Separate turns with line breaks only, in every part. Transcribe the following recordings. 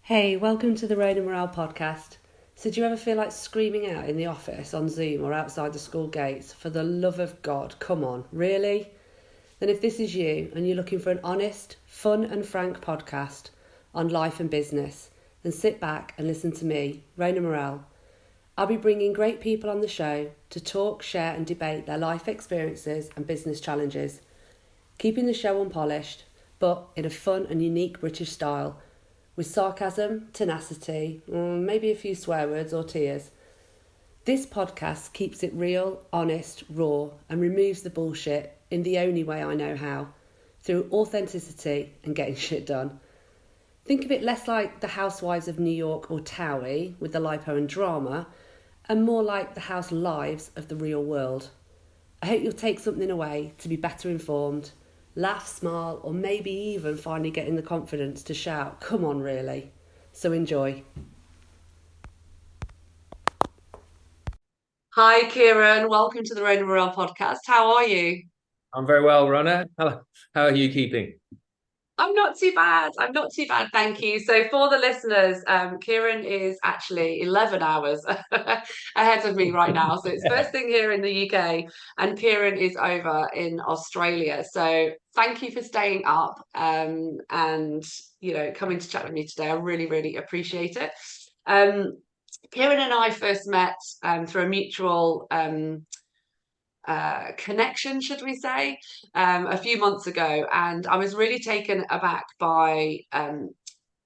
Hey, welcome to the Rain and Morale podcast. So, do you ever feel like screaming out in the office, on Zoom, or outside the school gates? For the love of God, come on, really? Then, if this is you and you're looking for an honest, fun, and frank podcast on life and business, then sit back and listen to me, Rain and Morale. I'll be bringing great people on the show to talk, share, and debate their life experiences and business challenges, keeping the show unpolished, but in a fun and unique British style, with sarcasm, tenacity, maybe a few swear words or tears. This podcast keeps it real, honest, raw, and removes the bullshit in the only way I know how, through authenticity and getting shit done. Think of it less like the Housewives of New York or Towie with the lipo and drama, and more like the house lives of the real world. I hope you'll take something away to be better informed, laugh, smile, or maybe even finally getting the confidence to shout, come on, really. So enjoy. Hi, Kieron. Welcome to the Rain and Morale podcast. How are you?
I'm very well, Rona. How are you keeping?
I'm not too bad. I'm not too bad, thank you. So, for the listeners, Kieron is actually 11 hours ahead of me right now. So, it's
Yeah.
first thing here in the UK, and Kieron is over in Australia. So, thank you for staying up and coming to chat with me today. I really, really appreciate it. Um, Kieron and I first met through a mutual connection, should we say, a few months ago. And I was really taken aback by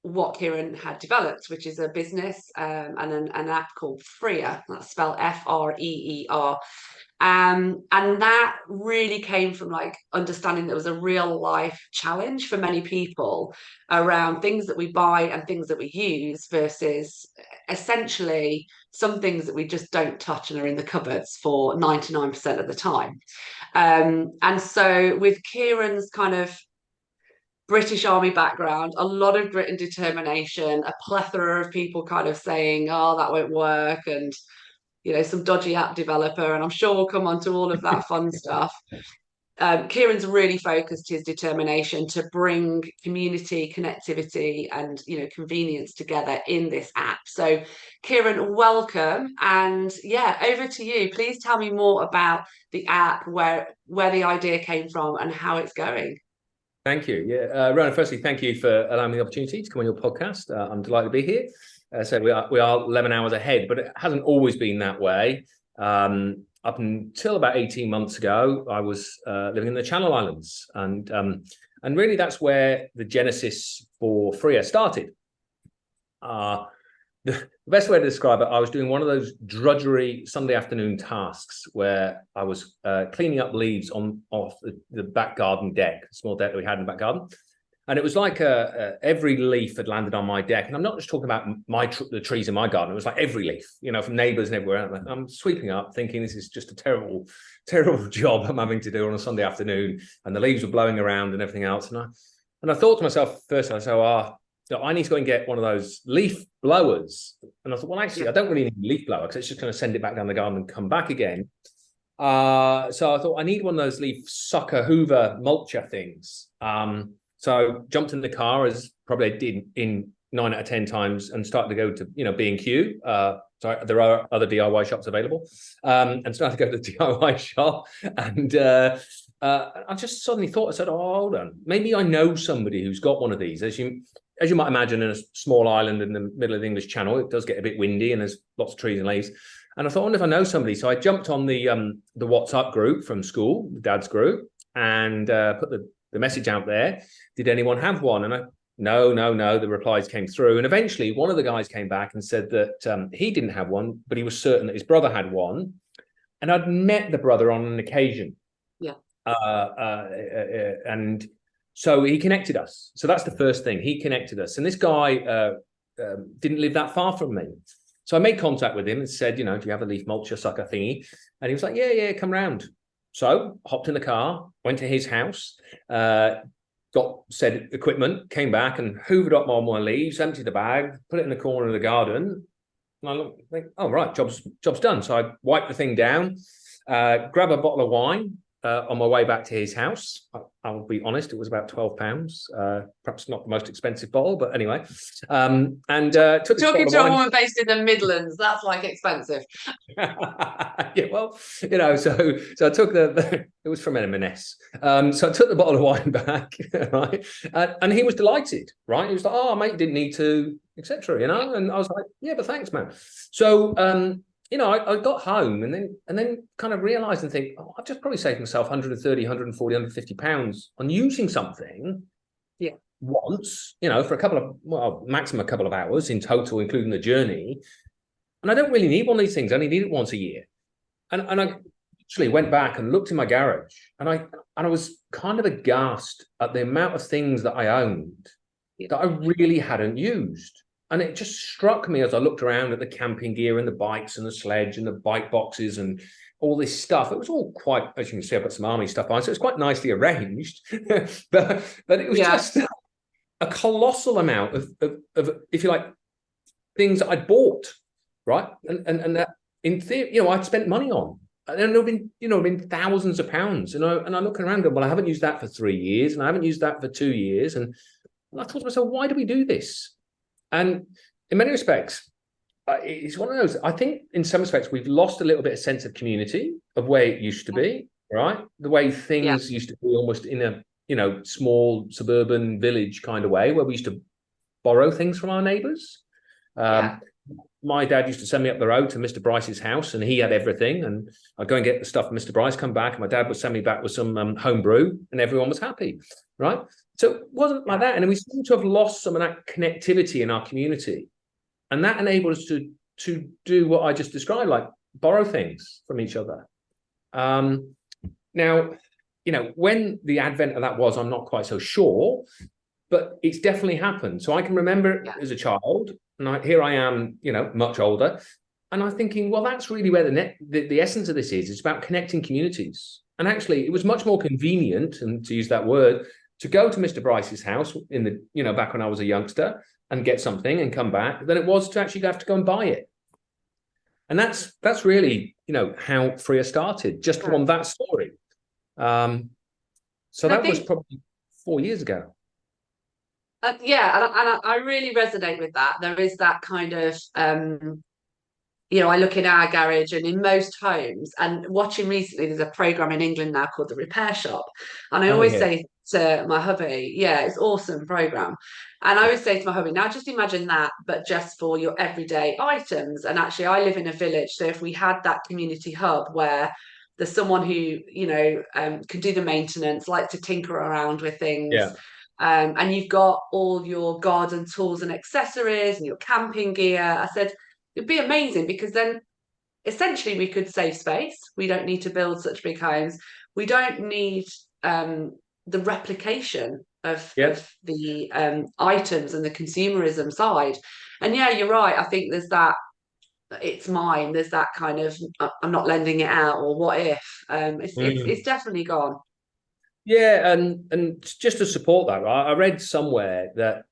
what Kieron had developed, which is a business and an app called Freer. That's spelled Freer. And that really came from like understanding there was a real life challenge for many people around things that we buy and things that we use versus essentially some things that we just don't touch and are in the cupboards for 99% of the time. And so with Kieron's kind of British Army background, a lot of grit and determination, a plethora of people kind of saying, oh, that won't work, and some dodgy app developer, and I'm sure we'll come on to all of that fun stuff. Kieron's really focused his determination to bring community connectivity and convenience together in this app. So, Kieron, welcome, and yeah, over to you. Please tell me more about the app, where the idea came from, and how it's going.
Thank you. Yeah, Rona, firstly, thank you for allowing me the opportunity to come on your podcast. I'm delighted to be here. So we are 11 hours ahead, but it hasn't always been that way. Up until about 18 months ago, I was living in the Channel Islands, and really that's where the genesis for Freer started. The best way to describe it, I was doing one of those drudgery Sunday afternoon tasks where I was cleaning up leaves off the back garden deck, small deck that we had in the back garden. And it was like every leaf had landed on my deck. And I'm not just talking about the trees in my garden. It was like every leaf, from neighbors and everywhere. I'm sweeping up thinking this is just a terrible, terrible job I'm having to do on a Sunday afternoon. And the leaves were blowing around and everything else. And I thought to myself, first, I said, I need to go and get one of those leaf blowers. And I thought, well, actually, I don't really need a leaf blower because it's just going to send it back down the garden and come back again. So I thought I need one of those leaf sucker hoover mulcher things. So jumped in the car, as probably I did in 9 out of 10 times, and started to go to, B&Q. So there are other DIY shops available, and started to go to the DIY shop. And I just suddenly thought, I said, oh, hold on, maybe I know somebody who's got one of these. As you might imagine, in a small island in the middle of the English Channel, it does get a bit windy and there's lots of trees and leaves. And I thought, I wonder if I know somebody. So I jumped on the WhatsApp group from school, the dad's group, and put the message out there. Did anyone have one? And no. The replies came through. And eventually one of the guys came back and said that he didn't have one, but he was certain that his brother had one. And I'd met the brother on an occasion.
Yeah.
And so he connected us. So that's the first thing. He connected us. And this guy didn't live that far from me. So I made contact with him and said, do you have a leaf mulcher sucker thingy? And he was like, yeah, come round. So hopped in the car, went to his house, got said equipment, came back and hoovered up all my leaves, emptied the bag, put it in the corner of the garden. And I think, oh, right, job's done. So I wiped the thing down, grab a bottle of wine, on my way back to his house. I'll be honest, it was about £12. Perhaps not the most expensive bottle, but anyway. And took this
Talking
bottle
to
of
a
wine.
woman based in the Midlands, that's like expensive.
Yeah, well, so I took it was from M&S. So I took the bottle of wine back, right? And he was delighted, right? He was like, "Oh, mate, you didn't need to, etc." And I was like, "Yeah, but thanks, man." So I got home and then kind of realized and think, oh, I've just probably saved myself 130, 140, 150 pounds on using something once, for a couple of, well, maximum a couple of hours in total, including the journey. And I don't really need one of these things. I only need it once a year. And I actually went back and looked in my garage, and I was kind of aghast at the amount of things that I owned that I really hadn't used. And it just struck me as I looked around at the camping gear and the bikes and the sledge and the bike boxes and all this stuff. It was all quite, as you can see, I've got some army stuff on, so it's quite nicely arranged. but it was just a colossal amount of, if you like, things that I'd bought, right? And that, in theory, I'd spent money on. And there have been thousands of pounds. And I'm looking around going, well, I haven't used that for 3 years, and I haven't used that for 2 years. And I thought to myself, why do we do this? And in many respects, it's one of those, I think in some respects, we've lost a little bit of sense of community of where it used to be, right? The way things used to be almost in a, small suburban village kind of way, where we used to borrow things from our neighbours. My dad used to send me up the road to Mr. Bryce's house, and he had everything. And I'd go and get the stuff from Mr. Bryce, come back, and my dad would send me back with some home brew, and everyone was happy, right? So it wasn't like that. And we seem to have lost some of that connectivity in our community. And that enabled us to do what I just described, like borrow things from each other. Now, when the advent of that was, I'm not quite so sure, but it's definitely happened. So I can remember it as a child, and here I am, much older, and I'm thinking, well, that's really where the essence of this is. It's about connecting communities. And actually, it was much more convenient, and to use that word, to go to Mr. Bryce's house in the, back when I was a youngster and get something and come back than it was to actually have to go and buy it. And that's really, how Freya started, just from that story. So that was probably 4 years ago.
And I really resonate with that. There is that kind of, I look in our garage and in most homes, and watching recently, there's a program in England now called The Repair Shop. And I always say to my hubby, it's awesome program. And I always say to my hubby, now just imagine that, but just for your everyday items. And actually, I live in a village. So if we had that community hub where there's someone who, can do the maintenance, like to tinker around with things. And you've got all your garden tools and accessories and your camping gear. I said, it'd be amazing, because then essentially we could save space. We don't need to build such big homes. We don't need the replication of the items and the consumerism side. And you're right. I think there's that, it's mine. There's that kind of, I'm not lending it out, or what if? It's definitely gone.
Yeah, and just to support that, I read somewhere that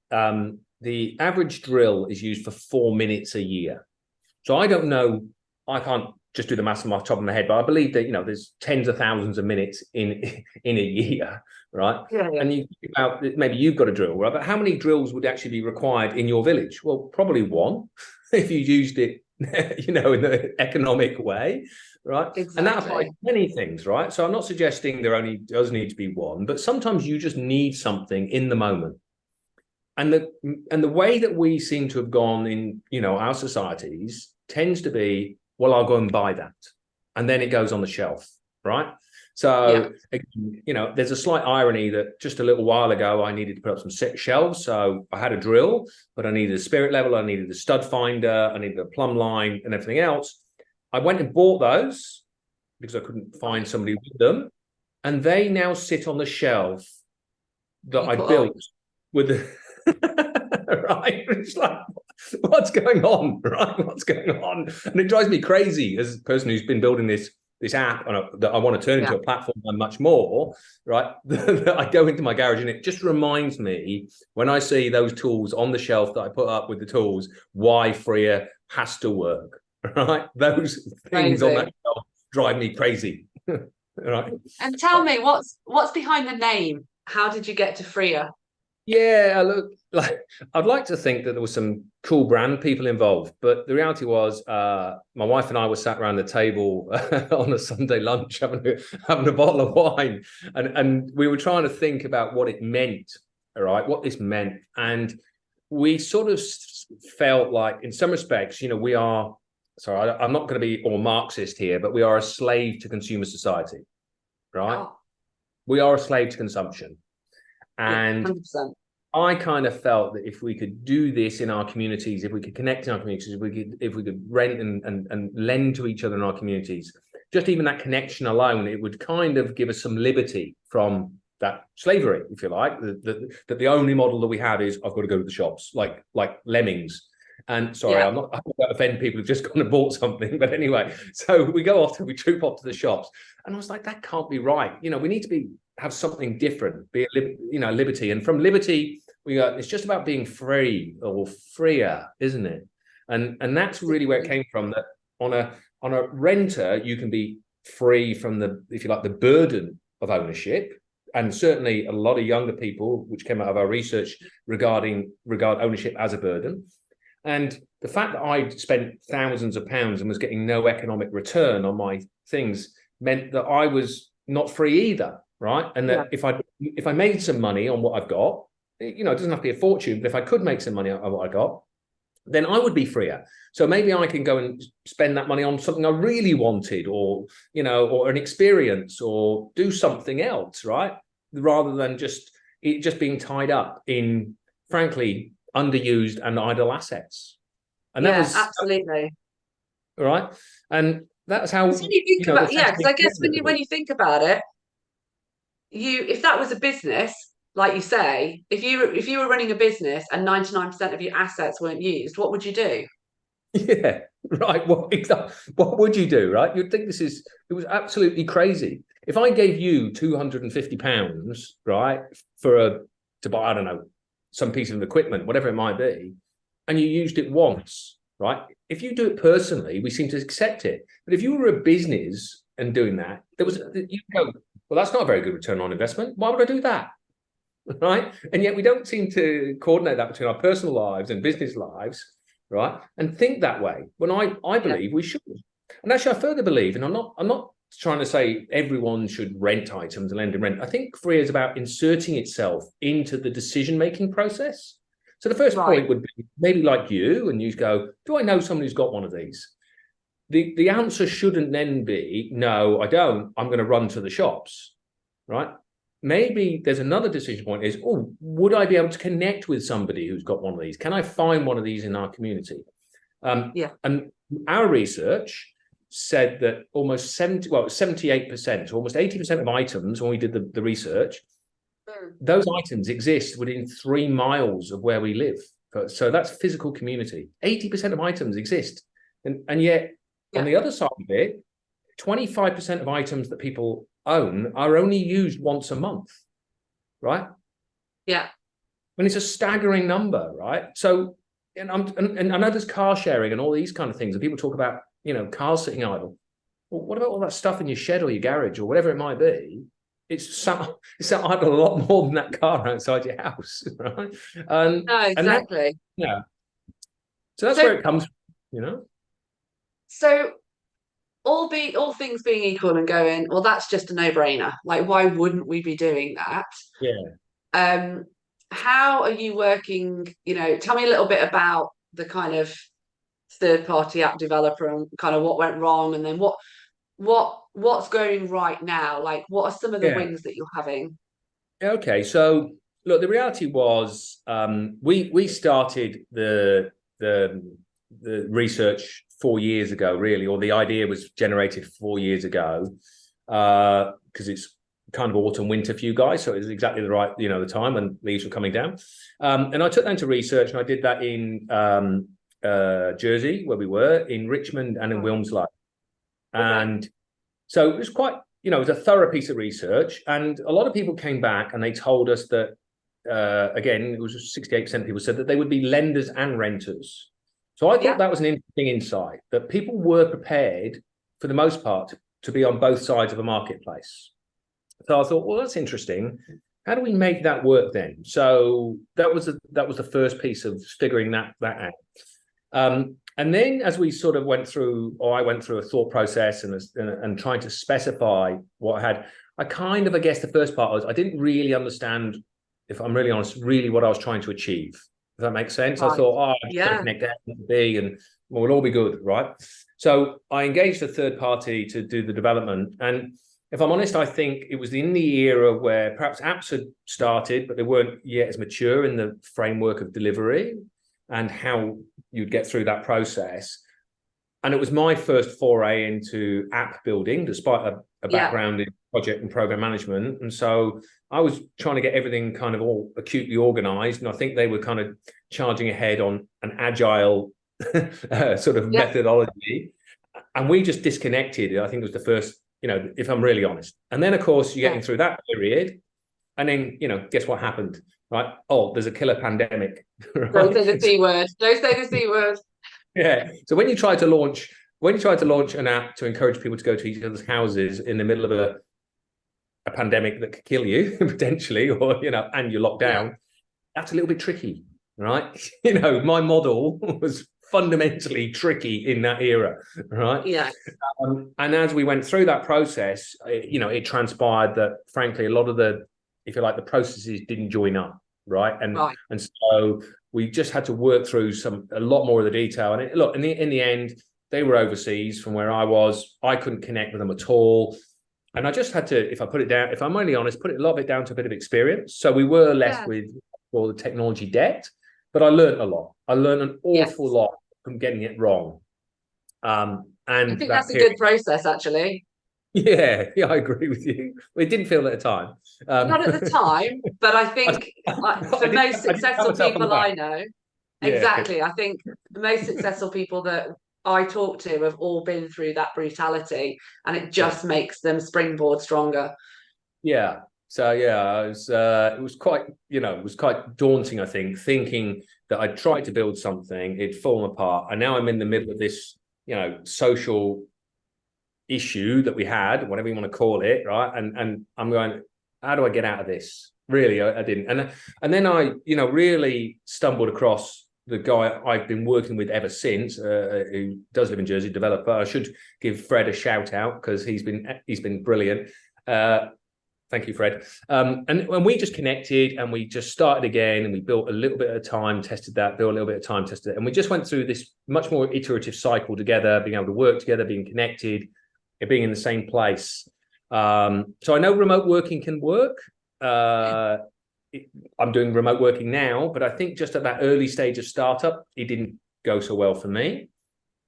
the average drill is used for 4 minutes a year. So I don't know, I can't just do the maths off the top of my head, but I believe that, there's tens of thousands of minutes in a year, right? And you think about, maybe you've got a drill, right? But how many drills would actually be required in your village? Well, probably one, if you used it, in an economic way, right?
Exactly.
And that applies to many things, right? So I'm not suggesting there only does need to be one, but sometimes you just need something in the moment. And the way that we seem to have gone in, our societies tends to be, well, I'll go and buy that, and then it goes on the shelf, right? So, there's a slight irony that just a little while ago, I needed to put up some shelves. So I had a drill, but I needed a spirit level, I needed a stud finder, I needed a plumb line and everything else. I went and bought those because I couldn't find somebody with them. And they now sit on the shelf that I built with the... right? It's like, what's going on, right? What's going on? And it drives me crazy as a person who's been building this app that I want to turn into a platform and much more, right? I go into my garage and it just reminds me, when I see those tools on the shelf that I put up with the tools, why Freya has to work, right? Those things on that shelf drive me crazy. right?
And tell me, what's behind the name? How did you get to Freya?
Yeah, look, like I'd like to think that there was some cool brand people involved, but the reality was, my wife and I were sat around the table on a Sunday lunch having a bottle of wine, and we were trying to think about what it meant, all right, what this meant, and we sort of felt like, in some respects, we are. Sorry, I'm not going to be all Marxist here, but we are a slave to consumer society, right?
Oh,
We are a slave to consumption.
yeah,
And
100%.
I kind of felt that if we could do this in our communities, if we could connect in our communities, if we could rent and lend to each other in our communities, just even that connection alone, it would kind of give us some liberty from that slavery, if you like. That the only model that we have is I've got to go to the shops like lemmings. And sorry,
Yeah,
I'm not going to offend people who've just gone and bought something, but anyway, so we go off and we troop off to the shops, and I was like, that can't be right. We need to have something different, be liberty, and from liberty we go. It's just about being free or freer, isn't it? And that's really where it came from. That on a renter, you can be free from the, if you like, the burden of ownership. And certainly a lot of younger people, which came out of our research, regard ownership as a burden. And the fact that I spent thousands of pounds and was getting no economic return on my things meant that I was not free either, right? And that if I made some money on what I've got, it doesn't have to be a fortune, but if I could make some money on what I got, then I would be freer. So maybe I can go and spend that money on something I really wanted, or or an experience, or do something else, right? Rather than just being tied up in, frankly, underused and idle assets. And that was
absolutely.
right. And that's how,
Because when you think about, because I guess when
people.
you think about it, if that was a business, like you say, if you were running a business and 99% of your assets weren't used, what would you do?
Yeah, right. What would you do, right? You'd think it was absolutely crazy. If I gave you £250, right, to buy, I don't know, some piece of equipment, whatever it might be, and you used it once, right? If you do it personally, we seem to accept it. But if you were a business and doing that, you go, well, that's not a very good return on investment. Why would I do that? Right? And yet we don't seem to coordinate that between our personal lives and business lives, right? And think that way. When I believe we should. And actually, I further believe, and I'm not trying to say everyone should rent items and lend and rent. I think free is about inserting itself into the decision-making process. So the first point would be, maybe like you, and you go, do I know someone who's got one of these? The answer shouldn't then be, no, I don't. I'm going to run to the shops, right? Maybe there's another decision point is, oh, would I be able to connect with somebody who's got one of these? Can I find one of these in our community? And our research said that almost 78%, almost 80% of items, when we did the research, those items exist within 3 miles of where we live. So that's physical community. 80% of items exist. And yet, on the other side of it, 25% of items that people own are only used once a month, right?
Yeah.
And it's a staggering number, right? So, and I know there's car sharing and all these kind of things, and people talk about, cars sitting idle. Well, what about all that stuff in your shed or your garage or whatever it might be? It's idle a lot more than that car outside your house, right?
No, exactly.
So that's where it comes from,
So all things being equal and going, well, that's just a no-brainer. Like, why wouldn't we be doing that?
Yeah.
How are you working? Tell me a little bit about the kind of third-party app developer and kind of what went wrong, and then what's going right now. Like, what are some of the wins that you're having?
Okay, so look, the reality was, we started the research 4 years ago, really, or the idea was generated 4 years ago, because it's kind of autumn winter for you guys, so it was exactly the right the time when leaves were coming down. And I took that into research, and I did that in Jersey, where we were, in Richmond, and in Wilmslow. And so it was quite, it was a thorough piece of research, and a lot of people came back and they told us that, again, it was 68% of people said that they would be lenders and renters. So I thought that was an interesting insight, that people were prepared, for the most part, to be on both sides of a marketplace. So I thought, well, that's interesting. How do we make that work then? So that was the first piece of figuring that out. And then as we sort of went through, or I went through a thought process and trying to specify what I had, I guess the first part was I didn't really understand, if I'm really honest, really what I was trying to achieve. If that makes sense. Right. I thought, I'm just going to connect A and B and we'll all be good, right? So I engaged a third party to do the development. And if I'm honest, I think it was in the era where perhaps apps had started, but they weren't yet as mature in the framework of delivery and how you'd get through that process. And it was my first foray into app building, despite a background in project and program management. And so I was trying to get everything kind of all acutely organized. And I think they were kind of charging ahead on an agile sort of methodology. And we just disconnected. I think it was the first, if I'm really honest. And then, of course, you're getting through that period. And then, guess what happened? Right? Oh, there's a killer pandemic. Right?
Don't say the C word. Don't say the C word.
Yeah. So when you try to launch an app to encourage people to go to each other's houses in the middle of a pandemic that could kill you potentially, or and you're locked down, that's a little bit tricky, right? My model was fundamentally tricky in that era, right?
Yeah.
And as we went through that process, it transpired that frankly a lot of the, if you like, the processes didn't join up, right? And so we just had to work through a lot more of the detail. And in the end, they were overseas from where I was. I couldn't connect with them at all. And I just had to, if I'm really honest, put a lot of it down to a bit of experience. So we were left with all the technology debt, but I learned a lot. I learned an awful lot from getting it wrong. And
I think that's a good process, actually.
Yeah, I agree with you. It didn't feel at the time.
Not at the time, but I think for most successful people I know, exactly. I think the most successful people that I talk to have all been through that brutality, and it just makes them springboard stronger.
Yeah. So it was quite daunting, I think, thinking that I'd tried to build something, it'd fallen apart, and now I'm in the middle of this, social issue that we had, whatever you want to call it, right? And I'm going, how do I get out of this? Really, I didn't. And then I, really stumbled across the guy I've been working with ever since, who does live in Jersey, developer. I should give Fred a shout out because he's been brilliant. Thank you, Fred. And we just connected and we just started again and we built a little bit at a time, tested that, built a little bit of time, tested it. And we just went through this much more iterative cycle together, being able to work together, being connected, being in the same place. So I know remote working can work. I'm doing remote working now, but I think just at that early stage of startup, it didn't go so well for me.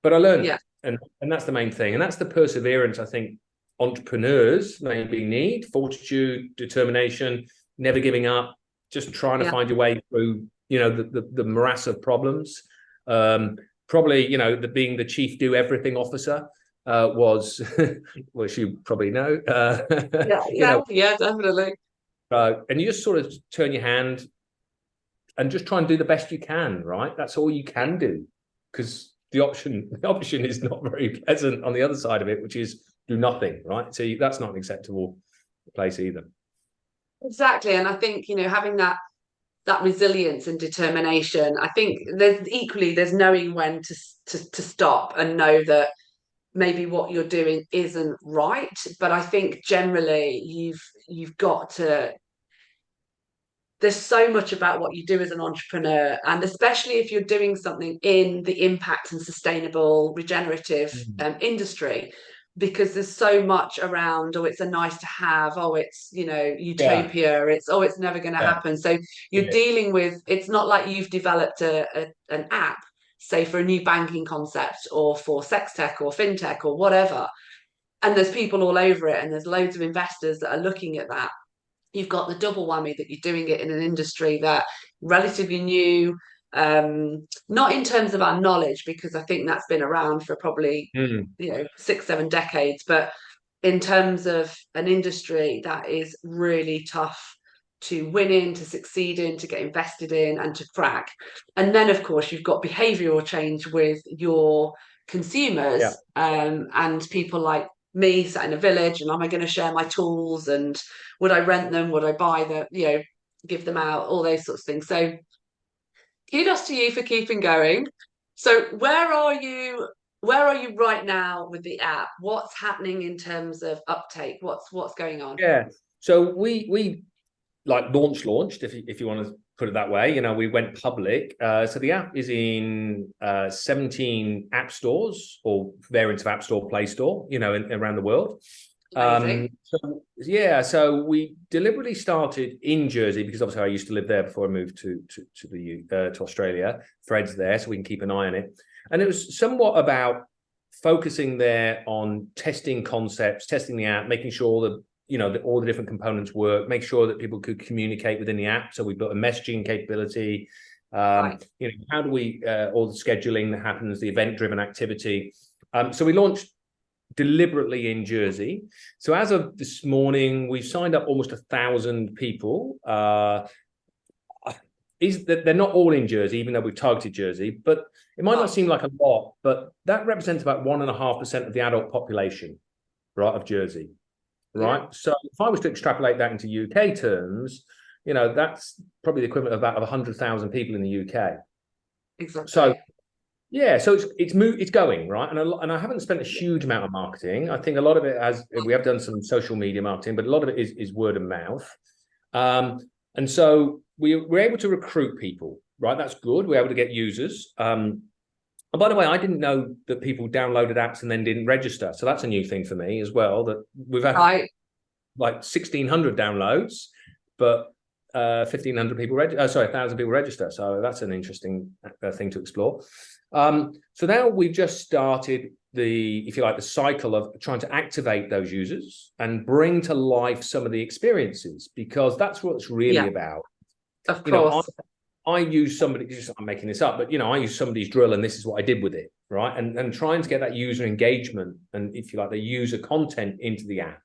But I learned, and that's the main thing. And that's the perseverance, I think, entrepreneurs maybe need: fortitude, determination, never giving up, just trying to find your way through, the morass of problems. Probably, being the chief do everything officer was, which you probably know.
Definitely.
And you just sort of turn your hand and just try and do the best you can, right? That's all you can do, because the option is not very pleasant on the other side of it, which is do nothing, right? So that's not an acceptable place either.
Exactly. And I think, having that resilience and determination, I think there's knowing when to stop and know that maybe what you're doing isn't right. But I think generally you've got to, there's so much about what you do as an entrepreneur, and especially if you're doing something in the impact and sustainable regenerative industry, because there's so much around, it's a nice to have, it's utopia, it's never going to happen. So you're dealing with, it's not like you've developed an app, say for a new banking concept or for sex tech or fintech or whatever, and there's people all over it and there's loads of investors that are looking at that. You've got the double whammy that you're doing it in an industry that relatively new, not in terms of our knowledge, because I think that's been around for probably 6-7 decades, but in terms of an industry that is really tough to win in, to succeed in, to get invested in, and to crack. And then, of course, you've got behavioural change with your consumers, and people like me sat in a village, and am I going to share my tools, and would I rent them, would I buy them, give them out, all those sorts of things. So kudos to you for keeping going. So where are you right now with the app? What's happening in terms of uptake? What's going on?
Yeah. So we like launched, if you want to put it that way. We went public. So the app is in 17 app stores or variants of App Store, Play Store, around the world. So we deliberately started in Jersey because obviously I used to live there before I moved to Australia. Fred's there, so we can keep an eye on it. And it was somewhat about focusing there on testing concepts, testing the app, making sure that that all the different components work, make sure that people could communicate within the app. So we built a messaging capability. How do we all the scheduling that happens, the event-driven activity. So we launched deliberately in Jersey. So as of this morning, we've signed up almost 1,000 people. They're not all in Jersey, even though we've targeted Jersey, but it might not seem like a lot, but that represents about 1.5% of the adult population, right, of Jersey, right? Yeah. So if I was to extrapolate that into UK terms, that's probably the equivalent of about 100,000 people in the UK.
Exactly.
So yeah, so it's going right, and I haven't spent a huge amount of marketing. I think a lot of it we have done some social media marketing, but a lot of it is word of mouth. And so we're able to recruit people, right? That's good. We're able to get users. And by the way, I didn't know that people downloaded apps and then didn't register. So that's a new thing for me as well. That we've had like 1,600 downloads, but 1,500 people 1,000 people register. So that's an interesting thing to explore. So now we've just started the cycle of trying to activate those users and bring to life some of the experiences, because that's what it's really about.
Of course.
I use I'm making this up, but I use somebody's drill and this is what I did with it, right? And trying to get that user engagement and, if you like, the user content into the app,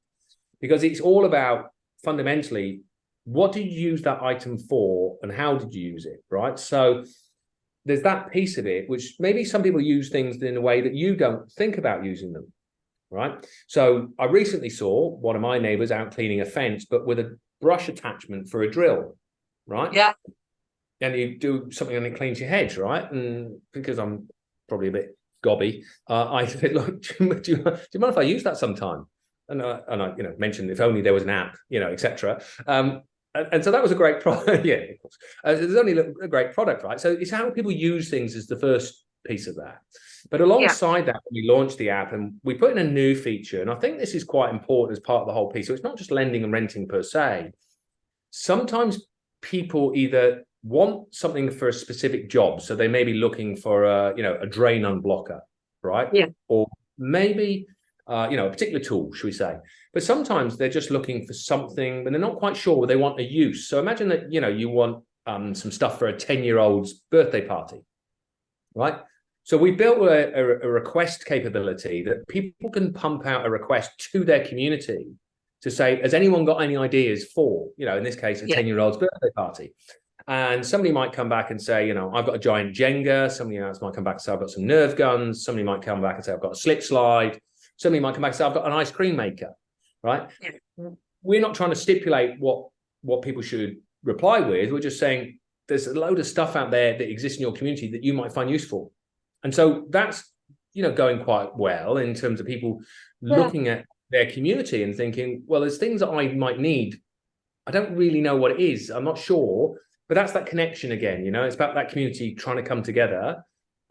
because it's all about fundamentally, what did you use that item for and how did you use it, right? So there's that piece of it, which maybe some people use things in a way that you don't think about using them, right? So I recently saw one of my neighbors out cleaning a fence, but with a brush attachment for a drill, right?
Yeah.
And you do something and it cleans your hedge, right? And because I'm probably a bit gobby, I said, look, do you mind if I use that sometime? And I mentioned if only there was an app, etc. And so that was a great product. Yeah, of course. There's only a great product, right? So it's how people use things is the first piece of that. But alongside that, we launched the app and we put in a new feature. And I think this is quite important as part of the whole piece. So it's not just lending and renting per se. Sometimes people either want something for a specific job. So they may be looking for a drain unblocker, right?
Yeah.
Or maybe a particular tool, should we say. But sometimes they're just looking for something, but they're not quite sure what they want a use. So imagine that, you want some stuff for a 10-year-old's birthday party, right? So we built a request capability that people can pump out a request to their community to say, has anyone got any ideas for, in this case, a 10-year-old's birthday party? And somebody might come back and say, I've got a giant Jenga. Somebody else might come back and say, I've got some Nerf guns. Somebody might come back and say, I've got a slip slide. Somebody might come back and say, I've got an ice cream maker, right? Yeah. We're not trying to stipulate what people should reply with. We're just saying there's a load of stuff out there that exists in your community that you might find useful. And so that's, going quite well in terms of people looking at their community and thinking, well, there's things that I might need. I don't really know what it is. I'm not sure. But that's that connection again, it's about that community trying to come together.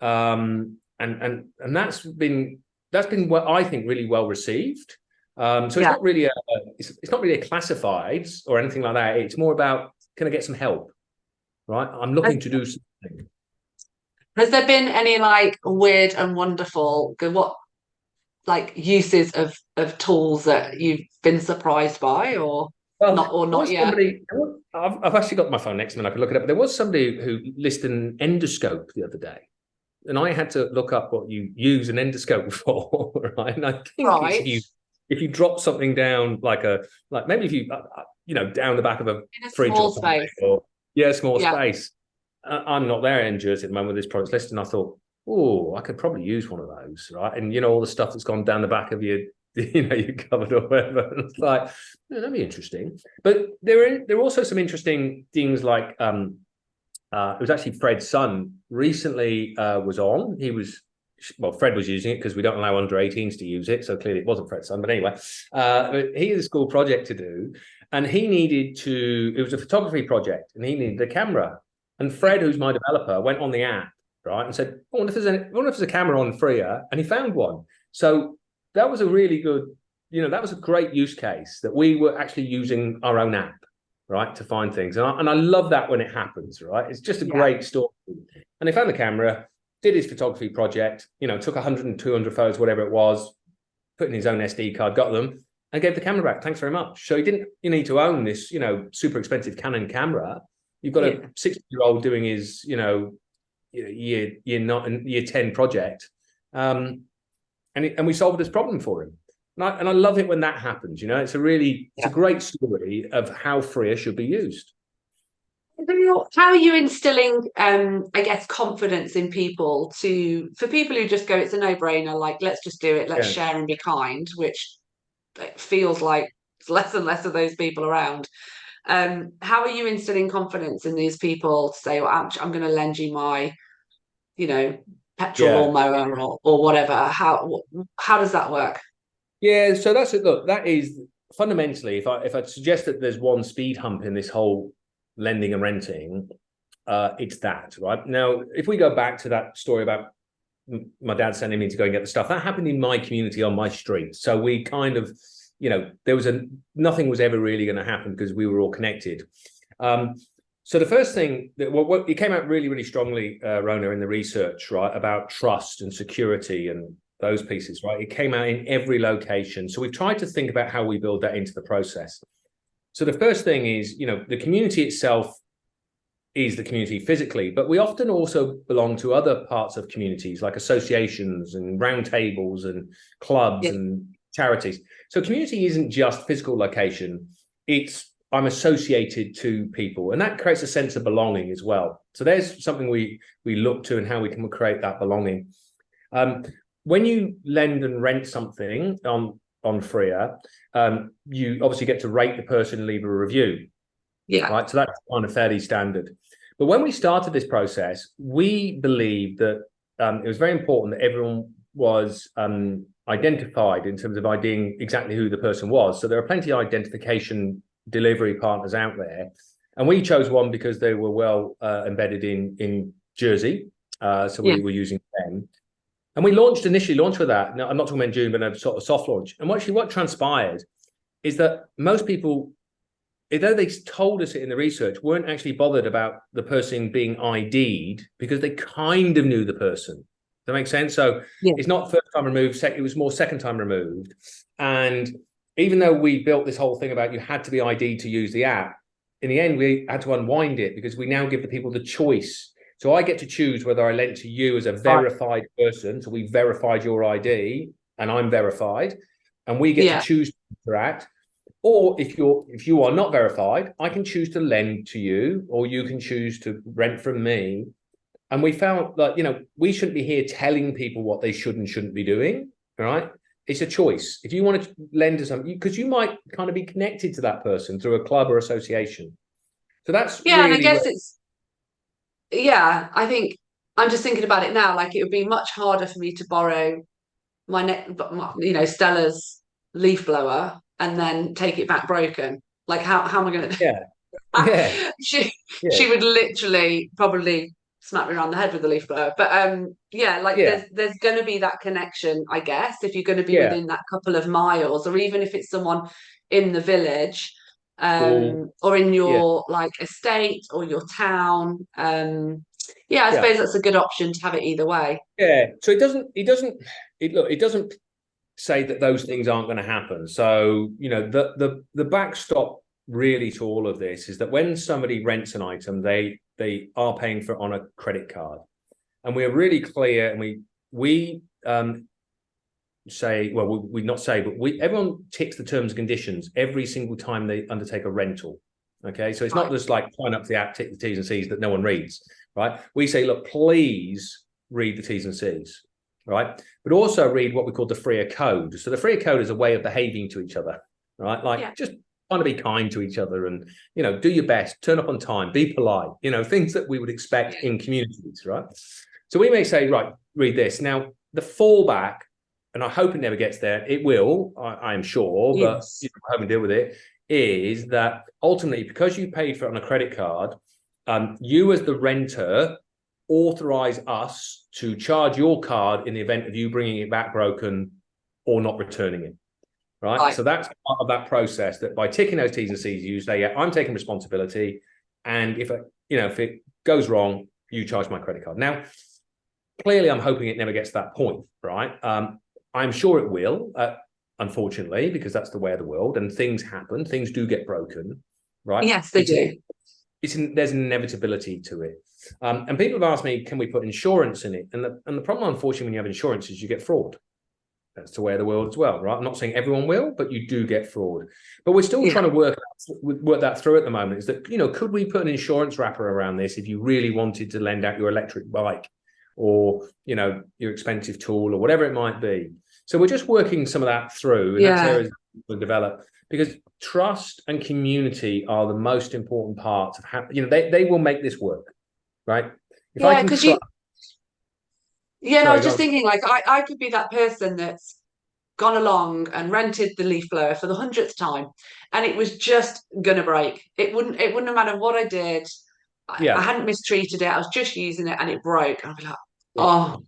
And that's been what I think really well received. So it's not really it's not really a classifieds or anything like that. It's more about, can I get some help? Right? I'm looking to do something.
Has there been any weird and wonderful uses of tools that you've been surprised by or not yet?
I've actually got my phone next to me and I could look it up. But there was somebody who listed an endoscope the other day. And I had to look up what you use an endoscope for, right? And I think if you drop something down, maybe if you down the back of a fridge or something, small space. I'm not there in Jersey at the moment with this product's list, and I thought, I could probably use one of those, right? And all the stuff that's gone down the back of your you're covered or whatever. And it's like, that'd be interesting. But there are also some interesting things like it was actually Fred's son recently was on. Fred was using it because we don't allow under 18s to use it. So clearly it wasn't Fred's son. But anyway, he had a school project to do, and it was a photography project, and he needed a camera. And Fred, who's my developer, went on the app, right, and said, I wonder if there's a camera on Freya, and he found one. So that was a really good, that was a great use case that we were actually using our own app, right, to find things. And I love that when it happens, right? It's just a great story. And he found the camera, did his photography project, took 100 and 200 photos, whatever it was, put in his own SD card, got them, and gave the camera back. Thanks very much. So he didn't need to own this, super expensive Canon camera. You've got a 60-year-old doing his, year 10 project. And we solved this problem for him. And I love it when that happens. It's a great story of how Freya should be used.
How are you instilling, I guess, confidence in people for people who just go, it's a no-brainer, like, let's just do it, let's share and be kind, which feels like it's less and less of those people around. How are you instilling confidence in these people to say, well, I'm going to lend you my, petrol lawnmower or whatever? How does that work?
Yeah, so that's it. Look, that is fundamentally, if I suggest that there's one speed hump in this whole lending and renting, it's that, right? Now, if we go back to that story about my dad sending me to go and get the stuff, that happened in my community on my street. So we kind of, nothing was ever really going to happen because we were all connected. So the first thing it came out really, really strongly, Rona, in the research, right, about trust and security and those pieces, right? It came out in every location. So we've tried to think about how we build that into the process. So the first thing is, the community itself is the community physically, but we often also belong to other parts of communities like associations and roundtables and clubs and charities. So community isn't just physical location. I'm associated to people, and that creates a sense of belonging as well. So there's something we look to and how we can create that belonging. When you lend and rent something on Freya, you obviously get to rate the person and leave a review.
Yeah.
Right. So that's kind of fairly standard. But when we started this process, we believed that it was very important that everyone was identified in terms of IDing exactly who the person was. So there are plenty of identification delivery partners out there. And we chose one because they were well embedded in Jersey. So we were using them. And we initially launched with that. Now, I'm not talking about June, but a sort of soft launch. And what transpired is that most people, although they told us it in the research, weren't actually bothered about the person being ID'd because they kind of knew the person. Does that make sense? So it's not first time removed, it was more second time removed. And even though we built this whole thing about you had to be ID'd to use the app, in the end, we had to unwind it because we now give the people the choice. So I get to choose whether I lend to you as a verified person. So we verified your ID and I'm verified, and we get to choose to interact. Or if you are not verified, I can choose to lend to you, or you can choose to rent from me. And we found that, we shouldn't be here telling people what they should and shouldn't be doing. All right. It's a choice. If you want to lend to something, because you might kind of be connected to that person through a club or association. So that's
really, and I guess I think I'm just thinking about it now. Like, it would be much harder for me to borrow Stella's leaf blower and then take it back broken. Like, how am I going to? She would literally probably smack me around the head with the leaf blower. But there's going to be that connection, I guess, if you're going to be within that couple of miles, or even if it's someone in the village. Or in your estate or your town. I suppose that's a good option to have it either way.
So it doesn't say that those things aren't going to happen. So the backstop really to all of this is that when somebody rents an item, they are paying for it on a credit card, and we're really clear, and we say, well, we not say, but everyone ticks the terms and conditions every single time they undertake a rental. Okay, so it's not just like sign up to the app, tick the T's and C's that no one reads, right? We say, look, please read the T's and C's. right? But also read what we call the freer code. So the freer code is a way of behaving to each other, right? Like just trying to be kind to each other and, do your best, turn up on time, be polite, things that we would expect in communities, right? So we may say, right, read this. Now, the fallback, and I hope it never gets there, it will, I am sure, but I hope we deal with it, is that ultimately, because you paid for it on a credit card, you as the renter authorize us to charge your card in the event of you bringing it back broken or not returning it. Right. So that's part of that process, that by ticking those T's and C's, you say, yeah, I'm taking responsibility. And if it goes wrong, you charge my credit card. Now, clearly, I'm hoping it never gets to that point. Right. I'm sure it will, unfortunately, because that's the way of the world and things happen. Things do get broken. Right.
Yes, they do.
There's an inevitability to it. And people have asked me, can we put insurance in it? And the problem, unfortunately, when you have insurance is you get fraud. That's the way of the world as well, right? I'm not saying everyone will, but you do get fraud. But we're still trying to work that through at the moment. Is that, could we put an insurance wrapper around this if you really wanted to lend out your electric bike or, your expensive tool or whatever it might be? So we're just working some of that through, and that's areas that we'll develop, because trust and community are the most important parts of how, they will make this work, right? If I can trust.
Yeah, no, I was just thinking, like, I could be that person that's gone along and rented the leaf blower for the 100th time, and it was just gonna break. It wouldn't have mattered what I did. I hadn't mistreated it. I was just using it, and it broke. And I'd be like, oh,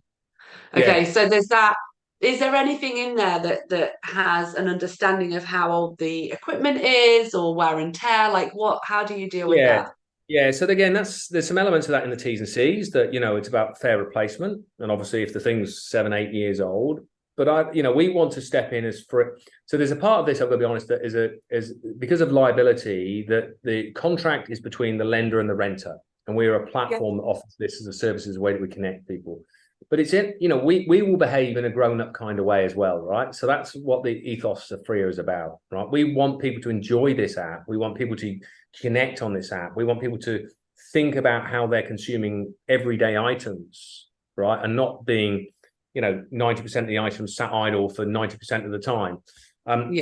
okay. So there's that. Is there anything in there that has an understanding of how old the equipment is or wear and tear? Like, how do you deal with that?
Yeah, so again, there's some elements of that in the T's and C's that, it's about fair replacement. And obviously if the thing's 7-8 years old, but we want to step in as for, so there's a part of this, I've got to be honest, that is because of liability, that the contract is between the lender and the renter. And we're a platform that offers this as a service, as a way that we connect people. But it's we will behave in a grown-up kind of way as well, right? So that's what the ethos of Freer is about, right? We want people to enjoy this app. We want people to connect on this app. We want people to think about how they're consuming everyday items, right? And not being, 90% of the items sat idle for 90% of the time.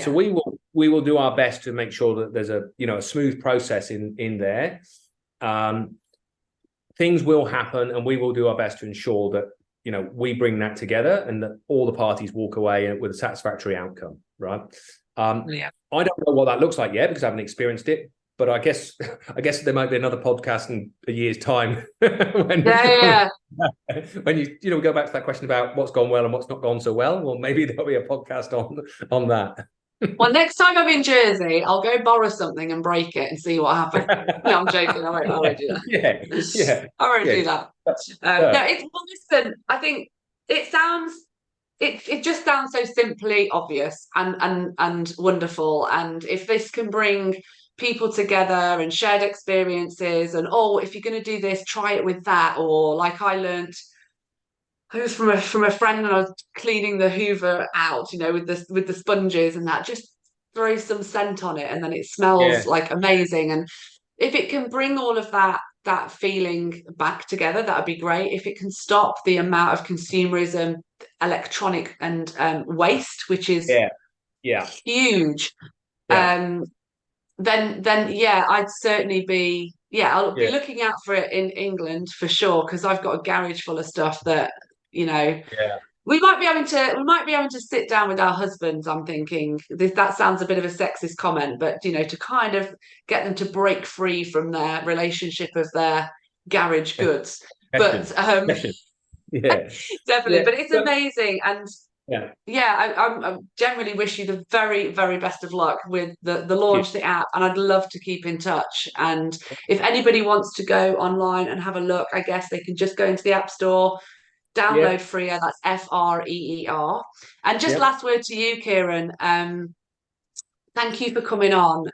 So we will do our best to make sure that there's a smooth process in there. Things will happen, and we will do our best to ensure that we bring that together and that all the parties walk away with a satisfactory outcome, right? I don't know what that looks like yet because I haven't experienced it, but I guess there might be another podcast in a year's time when you go back to that question about what's gone well and what's not gone so well. Well, maybe there'll be a podcast on that.
Well, next time I'm in Jersey, I'll go borrow something and break it and see what happens. No, I'm joking. I won't do that. I won't do that. Listen, I think it just sounds so simply obvious and wonderful. And if this can bring people together and shared experiences, and if you're going to do this, try it with that, or like I learned. I was from a friend, and I was cleaning the Hoover out, with the sponges and that. Just throw some scent on it, and then it smells like amazing. And if it can bring all of that feeling back together, that would be great. If it can stop the amount of consumerism, electronic and waste, which is huge, then I'd certainly be I'll be looking out for it in England for sure, because I've got a garage full of stuff that we might be having to sit down with our husbands. I'm thinking that sounds a bit of a sexist comment, but to kind of get them to break free from their relationship of their garage goods. But definitely. But it's amazing, and I generally wish you the very, very best of luck with the launch of the app, and I'd love to keep in touch. And if anybody wants to go online and have a look, I guess they can just go into the App Store, download Freer, that's Freer. And just last word to you, Kieron. Thank you for coming on.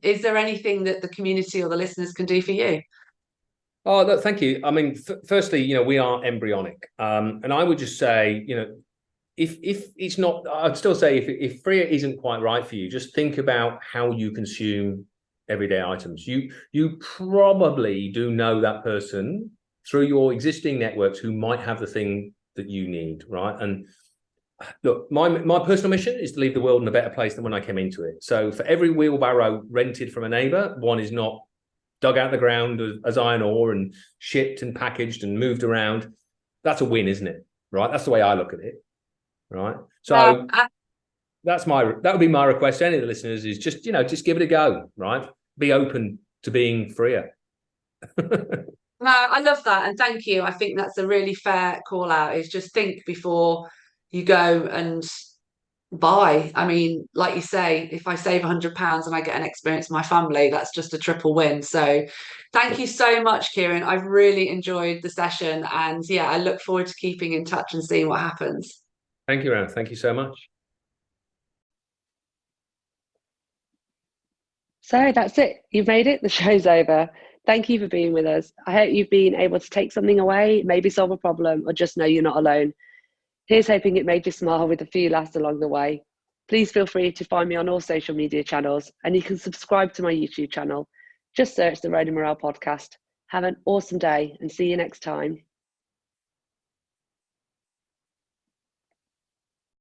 Is there anything that the community or the listeners can do for you?
Oh, look, thank you. I mean, firstly, we are embryonic, and I would just say, if it's not, I'd still say if Freer isn't quite right for you, just think about how you consume everyday items. You probably do know that person through your existing networks who might have the thing that you need, right? And look, my personal mission is to leave the world in a better place than when I came into it. So for every wheelbarrow rented from a neighbour, one is not dug out of the ground as iron ore and shipped and packaged and moved around. That's a win, isn't it? Right? That's the way I look at it. Right. So that would be my request to any of the listeners, is just give it a go. Right. Be open to being freer.
No, I love that, and thank you. I think that's a really fair call out, is just think before you go and buy. I mean, like you say, if I save £100 and I get an experience with my family, that's just a triple win. So thank you so much, Kieron. I've really enjoyed the session, and yeah, I look forward to keeping in touch and seeing what happens.
Thank you, Aaron. Thank you so much.
So that's it. You've made it. The show's over. Thank you for being with us. I hope you've been able to take something away, maybe solve a problem, or just know you're not alone. Here's hoping it made you smile with a few laughs along the way. Please feel free to find me on all social media channels, and you can subscribe to my YouTube channel. Just search the Road and Morale podcast. Have an awesome day and see you next time.